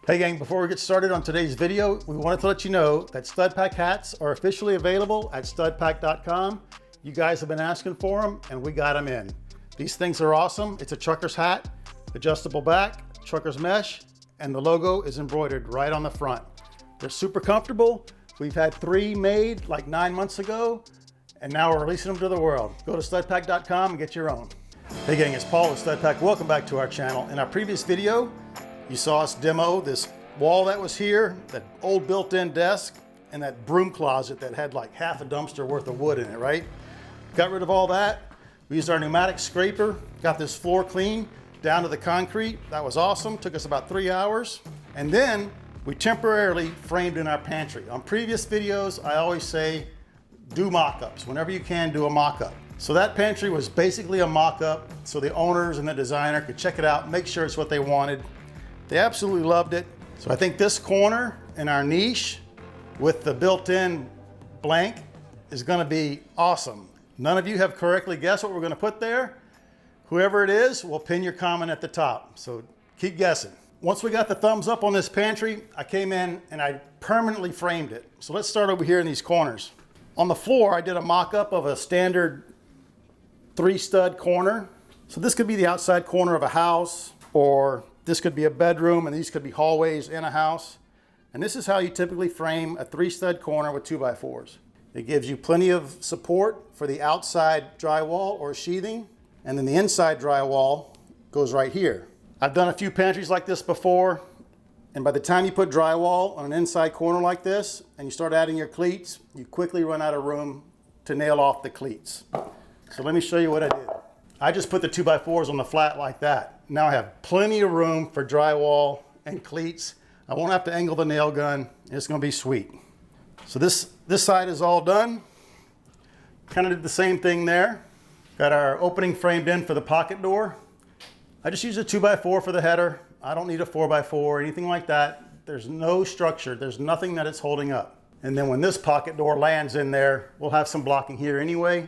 Hey gang, before we get started on today's video, we wanted to let you know that StudPack hats are officially available at StudPack.com. You guys have been asking for them and we got them in. These things are awesome. It's a trucker's hat, adjustable back, trucker's mesh, and the logo is embroidered right on the front. They're super comfortable. We've had 3 made like 9 months ago, and now we're releasing them to the world. Go to StudPack.com and get your own. Hey gang, it's Paul with StudPack. Welcome back to our channel. In our previous video, you saw us demo this wall that was here, that old built-in desk, and that broom closet that had like half a dumpster worth of wood in it, right? Got rid of all that. We used our pneumatic scraper, got this floor clean down to the concrete. That was awesome. Took us about 3 hours. And then we temporarily framed in our pantry. On previous videos, I always say, do mock-ups. Whenever you can, do a mock-up. So that pantry was basically a mock-up so the owners and the designer could check it out, make sure it's what they wanted. They absolutely loved it. So I think this corner in our niche with the built-in blank is gonna be awesome. None of you have correctly guessed what we're gonna put there. Whoever it is, will pin your comment at the top. So keep guessing. Once we got the thumbs up on this pantry, I came in and I permanently framed it. So let's start over here in these corners. On the floor, I did a mock-up of a standard 3-stud corner. So this could be the outside corner of a house, or this could be a bedroom, and these could be hallways in a house. And this is how you typically frame a 3-stud corner with 2x4s. It gives you plenty of support for the outside drywall or sheathing, and then the inside drywall goes right here. I've done a few pantries like this before, and by the time you put drywall on an inside corner like this, and you start adding your cleats, you quickly run out of room to nail off the cleats. So let me show you what I did. I just put the 2x4s on the flat like that. Now I have plenty of room for drywall and cleats. I won't have to angle the nail gun. It's gonna be sweet. So this side is all done. Kind of did the same thing there. Got our opening framed in for the pocket door. I just used a 2x4 for the header. I don't need a 4x4 or anything like that. There's no structure. There's nothing that it's holding up. And then when this pocket door lands in there, we'll have some blocking here anyway.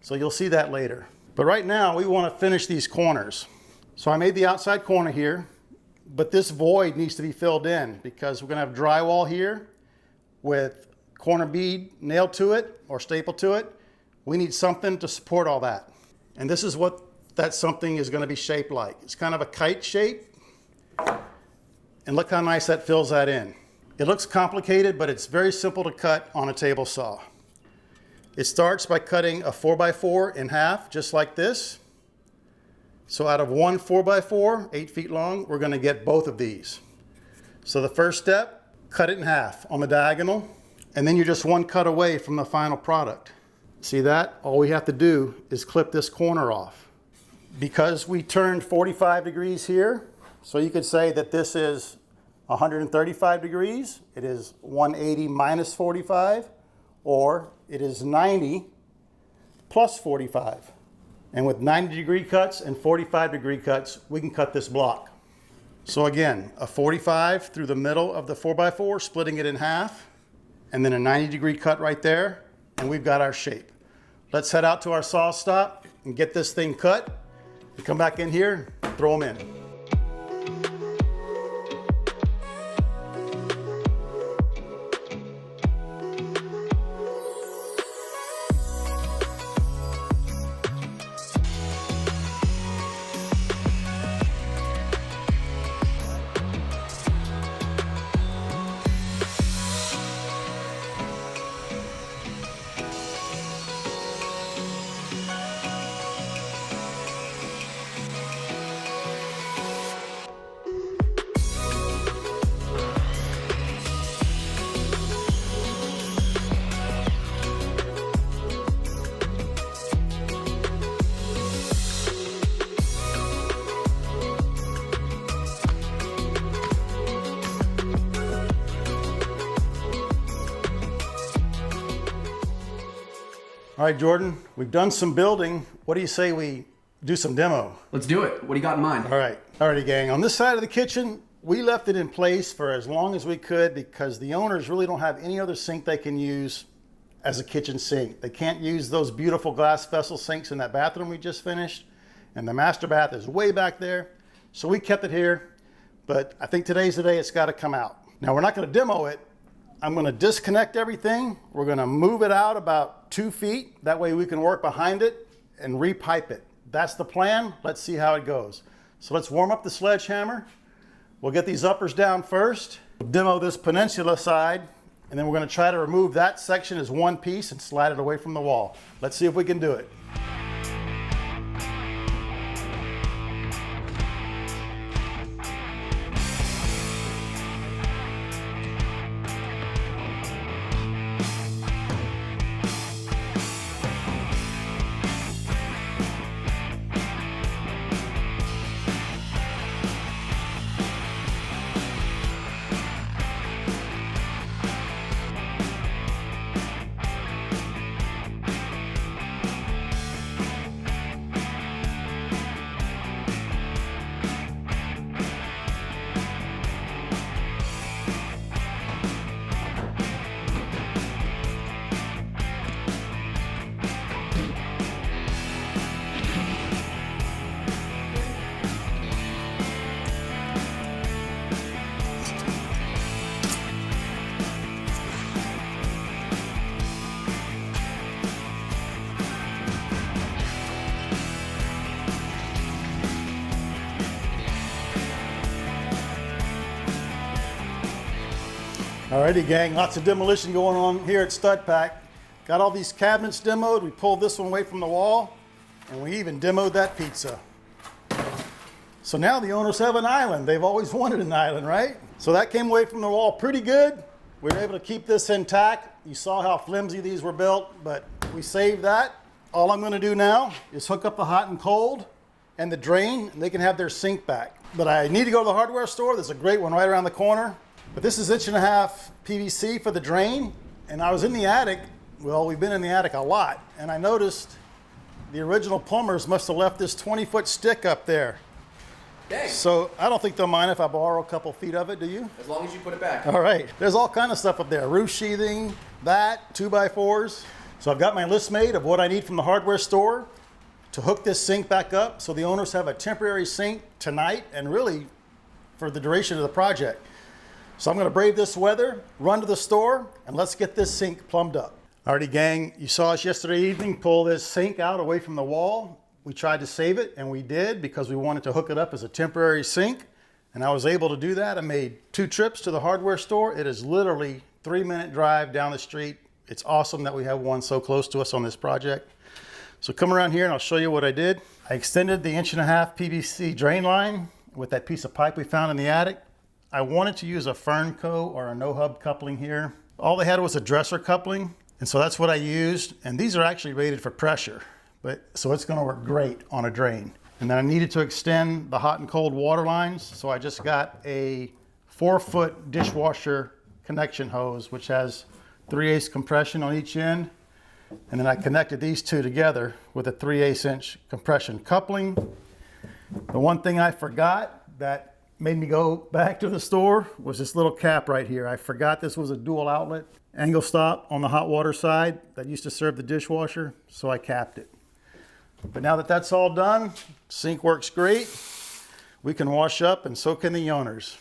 So you'll see that later. But right now we want to finish these corners. So I made the outside corner here, but this void needs to be filled in because we're going to have drywall here with corner bead nailed to it or stapled to it. We need something to support all that. And this is what that something is going to be shaped like. It's kind of a kite shape. And look how nice that fills that in. It looks complicated, but it's very simple to cut on a table saw. It starts by cutting a 4x4 in half, just like this. So out of one 4x4, 8 feet long, we're going to get both of these. So the first step, cut it in half on the diagonal, and then you're just one cut away from the final product. See that? All we have to do is clip this corner off. Because we turned 45 degrees here, so you could say that this is 135 degrees, it is 180 minus 45, or it is 90 plus 45. And with 90-degree cuts and 45-degree cuts, we can cut this block. So again, a 45 through the middle of the 4x4, splitting it in half, and then a 90-degree cut right there, and we've got our shape. Let's head out to our saw stop and get this thing cut, and come back in here, throw them in. All right, Jordan, we've done some building. What do you say we do some demo? Let's do it. What do you got in mind? All right. Alrighty, gang. On this side of the kitchen, we left it in place for as long as we could because the owners really don't have any other sink they can use as a kitchen sink. They can't use those beautiful glass vessel sinks in that bathroom we just finished. And the master bath is way back there. So we kept it here. but I think today's the day it's got to come out. Now we're not going to demo it. I'm going to disconnect everything. We're going to move it out about 2 feet. That way we can work behind it and repipe it. That's the plan. Let's see how it goes. So let's warm up the sledgehammer. We'll get these uppers down first. We'll demo this peninsula side, and then we're going to try to remove that section as one piece and slide it away from the wall. Let's see if we can do it. Alrighty gang, lots of demolition going on here at StudPack. Got all these cabinets demoed. We pulled this one away from the wall, and we even demoed that pizza. So now the owners have an island. They've always wanted an island, right? So that came away from the wall pretty good. We were able to keep this intact. You saw how flimsy these were built, but we saved that. All I'm gonna do now is hook up the hot and cold and the drain, and they can have their sink back. But I need to go to the hardware store. There's a great one right around the corner. But this is 1.5 inch PVC for the drain. And I was in the attic. Well, we've been in the attic a lot. And I noticed the original plumbers must have left this 20-foot stick up there. Dang. So I don't think they'll mind if I borrow a couple feet of it, do you? As long as you put it back. All right. There's all kind of stuff up there. Roof sheathing, that, 2x4s. So I've got my list made of what I need from the hardware store to hook this sink back up so the owners have a temporary sink tonight and really for the duration of the project. So I'm gonna brave this weather, run to the store, and let's get this sink plumbed up. Alrighty gang, you saw us yesterday evening pull this sink out away from the wall. We tried to save it, and we did because we wanted to hook it up as a temporary sink, and I was able to do that. I made 2 trips to the hardware store. It is literally 3-minute drive down the street. It's awesome that we have one so close to us on this project. So come around here and I'll show you what I did. I extended the 1.5 inch PVC drain line with that piece of pipe we found in the attic. I wanted to use a Fernco or a no-hub coupling here. All they had was a dresser coupling, and so that's what I used. And these are actually rated for pressure, so it's gonna work great on a drain. And then I needed to extend the hot and cold water lines, so I just got a 4-foot dishwasher connection hose, which has 3/8 compression on each end. And then I connected these two together with a 3/8 inch compression coupling. The one thing I forgot that made me go back to the store was this little cap right here. I forgot this was a dual outlet angle stop on the hot water side that used to serve the dishwasher, so I capped it. But now that that's all done, sink works great. We can wash up and so can the owners.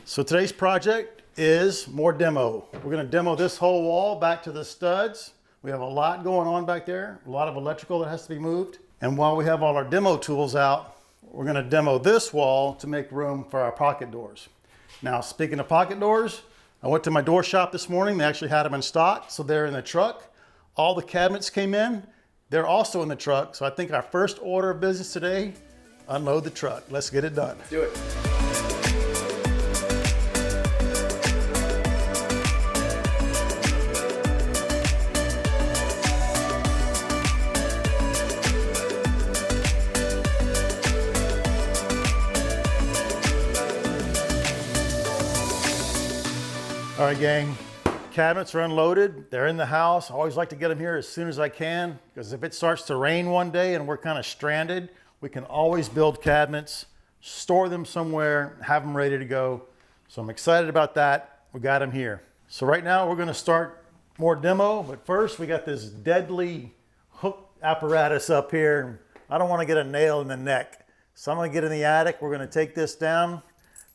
So today's project is more demo. We're gonna demo this whole wall back to the studs. We have a lot going on back there, a lot of electrical that has to be moved. And while we have all our demo tools out, we're gonna demo this wall to make room for our pocket doors. Now, speaking of pocket doors, I went to my door shop this morning. They actually had them in stock, so they're in the truck. All the cabinets came in. They're also in the truck. So I think our first order of business today, unload the truck. Let's get it done. Do it. All right, gang, cabinets are unloaded. They're in the house. I always like to get them here as soon as I can because if it starts to rain one day and we're kind of stranded, we can always build cabinets, store them somewhere, have them ready to go. So I'm excited about that. We got them here. So right now we're gonna start more demo, but first we got this deadly hook apparatus up here. I don't wanna get a nail in the neck. So I'm gonna get in the attic. We're gonna take this down,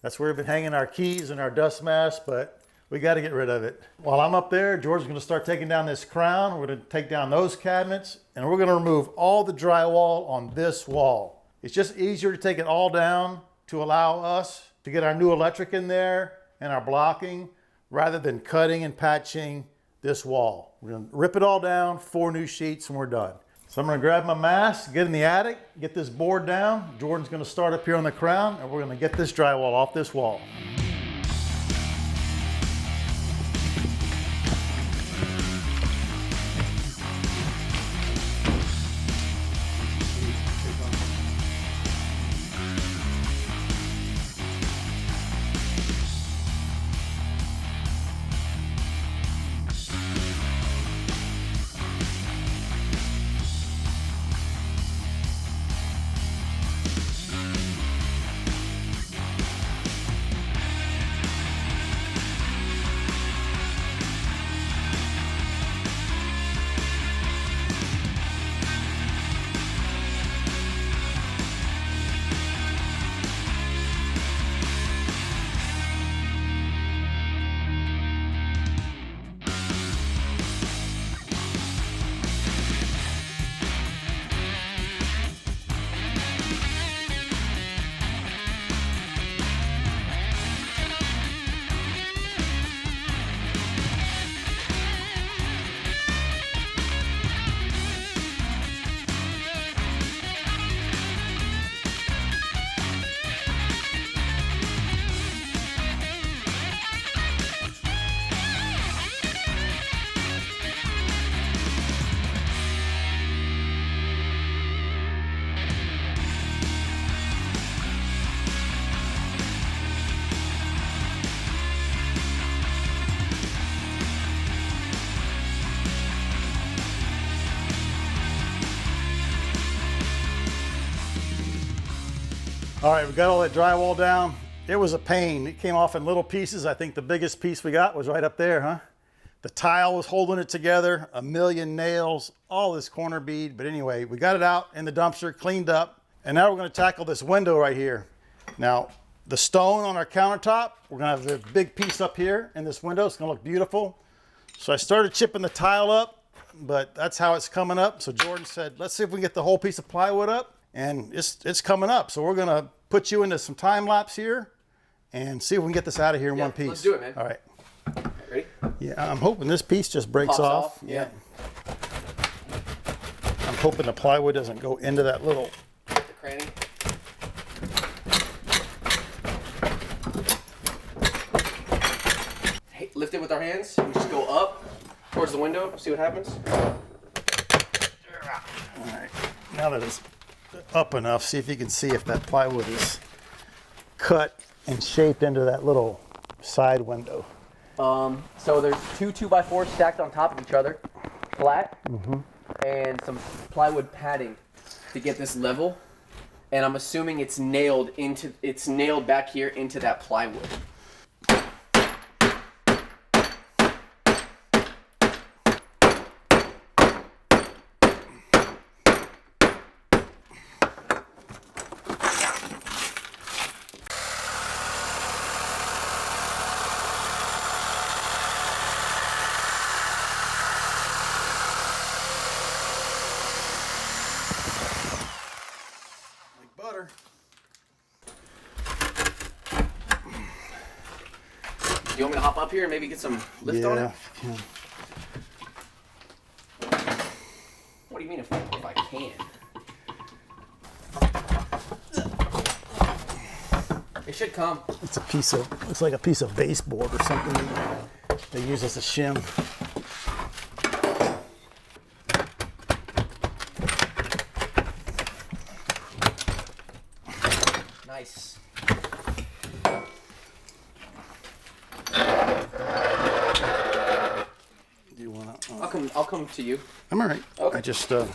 That's where we've been hanging our keys and our dust mask, but we got to get rid of it. While I'm up there, George's going to start taking down this crown. We're going to take down those cabinets, and we're going to remove all the drywall on this wall. It's just easier to take it all down to allow us to get our new electric in there and our blocking rather than cutting and patching this wall. We're going to rip it all down, 4 new sheets, and we're done. So I'm going to grab my mask, get in the attic, get this board down. Jordan's going to start up here on the crown, and we're going to get this drywall off this wall. All right, we got all that drywall down. It was a pain. It came off in little pieces. I think the biggest piece we got was right up there, huh? The tile was holding it together, a million nails, all this corner bead. But anyway, we got it out in the dumpster, cleaned up. And now we're gonna tackle this window right here. Now, the stone on our countertop, we're gonna have the big piece up here in this window. It's gonna look beautiful. So I started chipping the tile up, but that's how it's coming up. So Jordan said, let's see if we can get the whole piece of plywood up. And it's coming up. So we're gonna put you into some time lapse here and see if we can get this out of here in one piece. Let's do it, man. All right. Ready? Yeah, I'm hoping this piece just breaks off. Yeah. I'm hoping the plywood doesn't go into that little The cranny. Hey, lift it with our hands. We just go up towards the window. See what happens. All right. Now that it's up enough, see if you can see if that plywood is cut and shaped into that little side window. So there's 2 2x4s stacked on top of each other, flat, and some plywood padding to get this level. And I'm assuming it's nailed back here into that plywood. Butter. You want me to hop up here and maybe get some lift on it? Yeah. What do you mean if I can? It should come. It's a piece of, looks like a piece of baseboard or something they use as a shim. Nice. Do you want to? I'll come to you. I'm all right. Okay. I just. All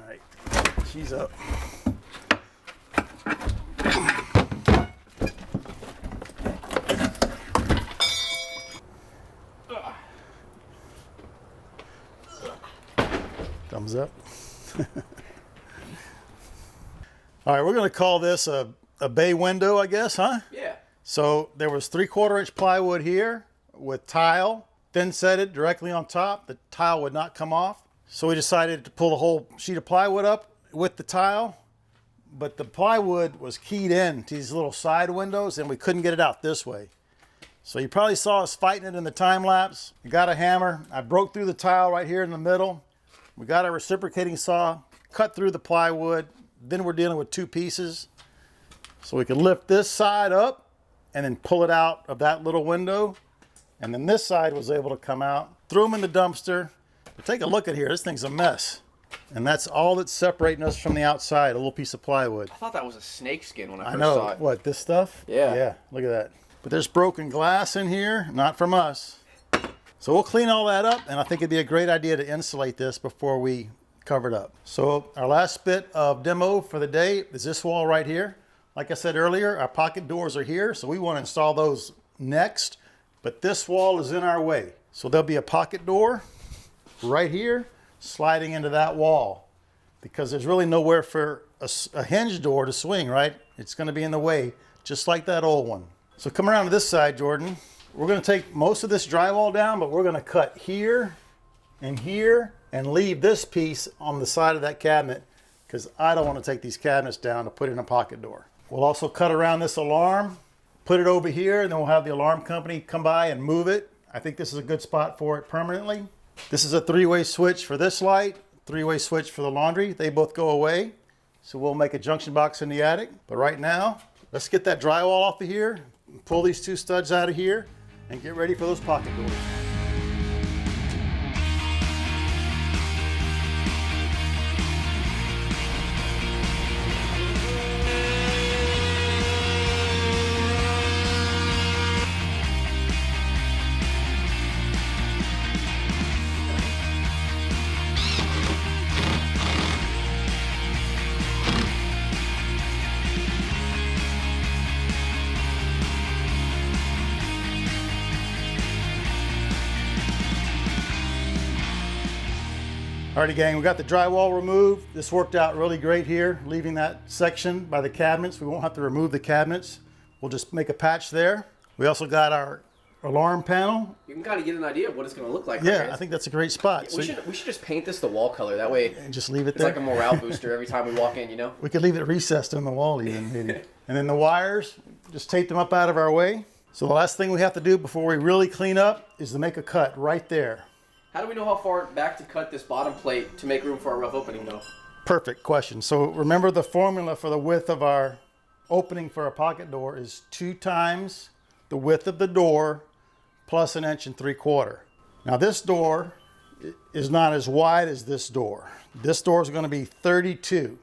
right. She's up. Thumbs up. All right, we're gonna call this a bay window, I guess, huh? Yeah. So there was 3/4 inch plywood here with tile, thin set it directly on top. The tile would not come off. So we decided to pull the whole sheet of plywood up with the tile, but the plywood was keyed in to these little side windows and we couldn't get it out this way. So you probably saw us fighting it in the time lapse. We got a hammer. I broke through the tile right here in the middle. We got a reciprocating saw, cut through the plywood. Then we're dealing with 2 pieces. So we can lift this side up and then pull it out of that little window. And then this side was able to come out. Threw them in the dumpster. But take a look at here, this thing's a mess. And that's all that's separating us from the outside, a little piece of plywood. I thought that was a snake skin when I I first know, saw it. what, this stuff? Yeah. Yeah, look at that. But there's broken glass in here, not from us. So we'll clean all that up, and I think it'd be a great idea to insulate this before we cover it up. So our last bit of demo for the day is this wall right here. Like I said earlier, our pocket doors are here, so we want to install those next, but this wall is in our way. So there'll be a pocket door right here sliding into that wall because there's really nowhere for a hinge door to swing, right? It's going to be in the way, just like that old one. So come around to this side, Jordan. We're going to take most of this drywall down, but we're going to cut here and leave this piece on the side of that cabinet because I don't want to take these cabinets down to put in a pocket door. We'll also cut around this alarm, put it over here, and then we'll have the alarm company come by and move it. I think this is a good spot for it permanently. This is a 3-way switch for this light, 3-way switch for the laundry. They both go away. So we'll make a junction box in the attic. But right now, let's get that drywall off of here, pull these 2 studs out of here, and get ready for those pocket doors. Alrighty gang, we got the drywall removed. This worked out really great here, leaving that section by the cabinets. We won't have to remove the cabinets. We'll just make a patch there. We also got our alarm panel. You can kind of get an idea of what it's going to look like. Yeah, right? I think that's a great spot. We should just paint this the wall color. That way and just leave it it's there. like a morale booster every time we walk in, you know? We could leave it recessed in the wall even, maybe. And then the wires, just tape them up out of our way. So the last thing we have to do before we really clean up is to make a cut right there. How do we know how far back to cut this bottom plate to make room for our rough opening though? Perfect question. So remember the formula for the width of our opening for a pocket door is 2 times the width of the door plus 1 3/4 inches. Now this door is not as wide as this door. This door is going to be 32.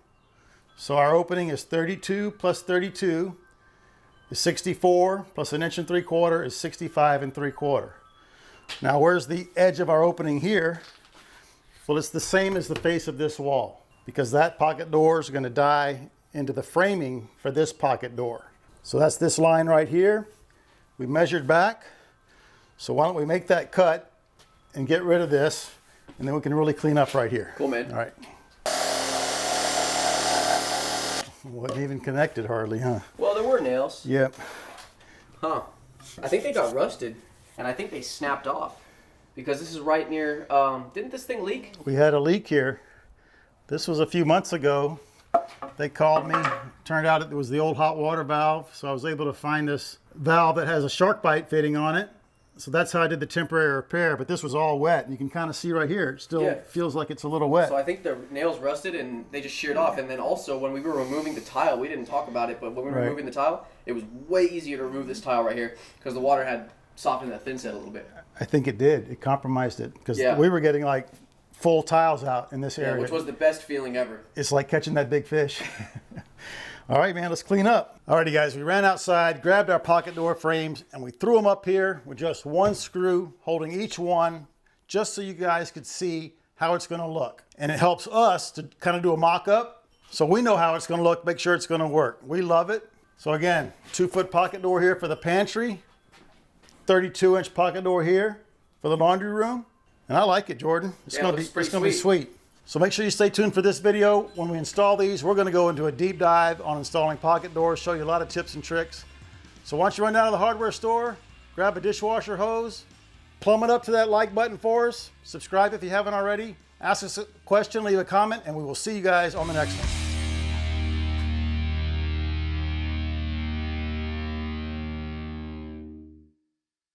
So our opening is 32 plus 32 is 64 plus 1 3/4 inches is 65 3/4. Now where's the edge of our opening here? Well, it's the same as the face of this wall because that pocket door is going to die into the framing for this pocket door. So that's this line right here. We measured back. So why don't we make that cut and get rid of this, and then we can really clean up right here. Cool, man. All right. Wasn't even connected hardly, huh? Well, there were nails. Yep. Huh. I think they got rusted, and I think they snapped off because this is right near, didn't this thing leak? We had a leak here. This was a few months ago. They called me. Turned out it was the old hot water valve, so I was able to find this valve that has a shark bite fitting on it. So that's how I did the temporary repair, but this was all wet. And you can kind of see right here, it still feels like it's a little wet. So I think the nails rusted and they just sheared off. And then also when we were removing the tile, we didn't talk about it, but when we were removing the tile, it was way easier to remove this tile right here because the water had softened that thin set a little bit. I think it did. It compromised it because we were getting like full tiles out in this area. Which was the best feeling ever. It's like catching that big fish. All right, man, let's clean up. Alrighty, guys, we ran outside, grabbed our pocket door frames, and we threw them up here with just one screw, holding each one, just so you guys could see how it's gonna look. And it helps us to kind of do a mock-up, so we know how it's gonna look, make sure it's gonna work. We love it. So again, 2-foot pocket door here for the pantry, 32-inch pocket door here for the laundry room. And I like it, Jordan. It's gonna be sweet. So make sure you stay tuned for this video. When we install these, we're going to go into a deep dive on installing pocket doors, show you a lot of tips and tricks. So once you run down to the hardware store, grab a dishwasher hose, plumb it up to that like button for us, subscribe if you haven't already, ask us a question, leave a comment, and we will see you guys on the next one.